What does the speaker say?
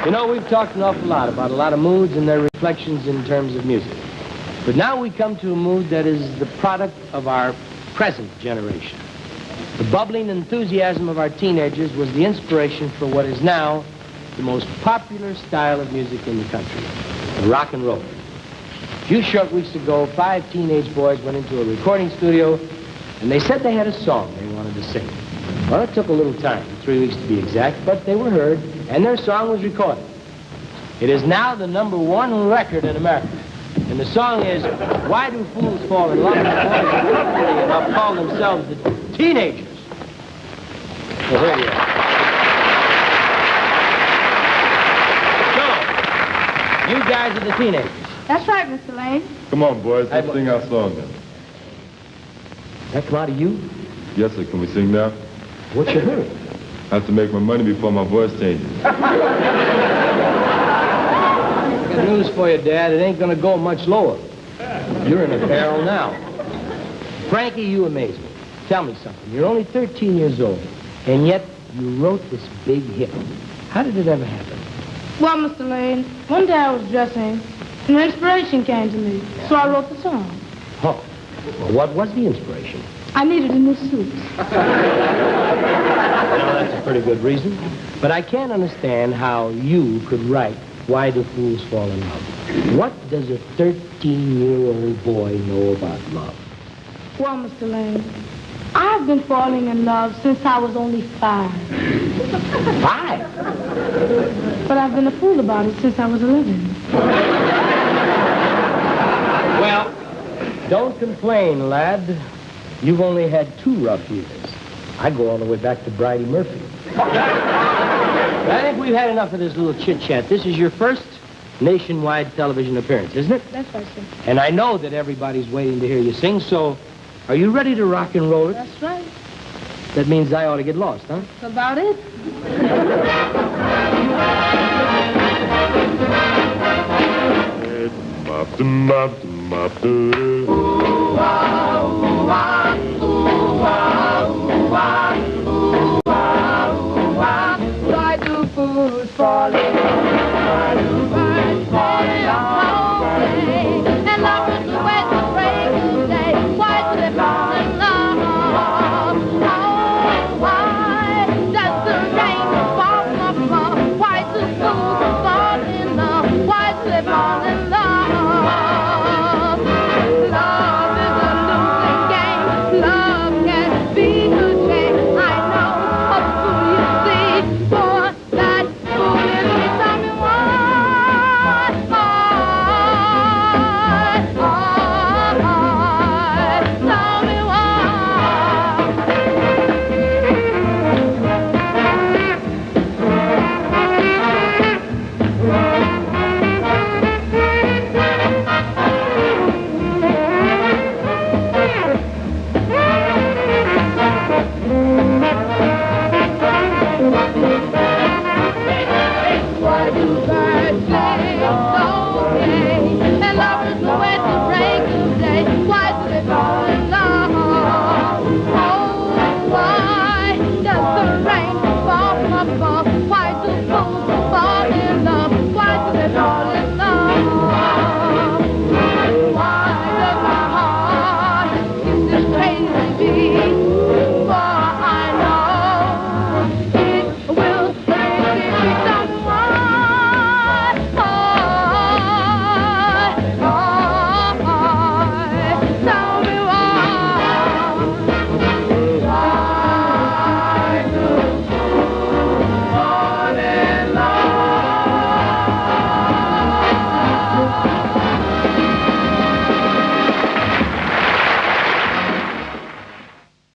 You know, we've talked an awful lot about a lot of moods and their reflections in terms of music. But now we come to a mood that is the product of our present generation. The bubbling enthusiasm of our teenagers was the inspiration for what is now the most popular style of music in the country, rock and roll. A few short weeks ago, 5 teenage boys went into a recording studio, and they said they had a song they wanted to sing. Well, it took a little time, 3 weeks to be exact, but they were heard, and their song was recorded. It is now the #1 record in America. And the song is, Why Do Fools Fall in Love? And the boys appropriately enough call themselves the Teenagers. Well, here you are. So, you guys are the Teenagers. That's right, Mr. Lane. Come on, boys. Let's sing our song then. That come out of you? Yes, sir. Can we sing now? What's your hurry? I have to make my money before my voice changes. Good news for you, Dad. It ain't gonna go much lower. You're in a barrel now. Frankie, you amaze me. Tell me something. You're only 13 years old, and yet you wrote this big hit. How did it ever happen? Well, Mr. Lane, one day I was dressing, and an inspiration came to me, so I wrote the song. Oh, well, what was the inspiration? I needed a new suit. Well, that's a pretty good reason. But I can't understand how you could write Why Do Fools Fall in Love? What does a 13-year-old boy know about love? Well, Mr. Lane, I've been falling in love since I was only 5. 5? But I've been a fool about it since I was 11. Well, don't complain, lad. You've only had 2 rough years. I go all the way back to Bridie Murphy. I think we've had enough of this little chit-chat. This is your first nationwide television appearance, isn't it? That's right, sir. And I know that everybody's waiting to hear you sing, so are you ready to rock and roll it? That's right. That means I ought to get lost, huh? That's about it. Bop,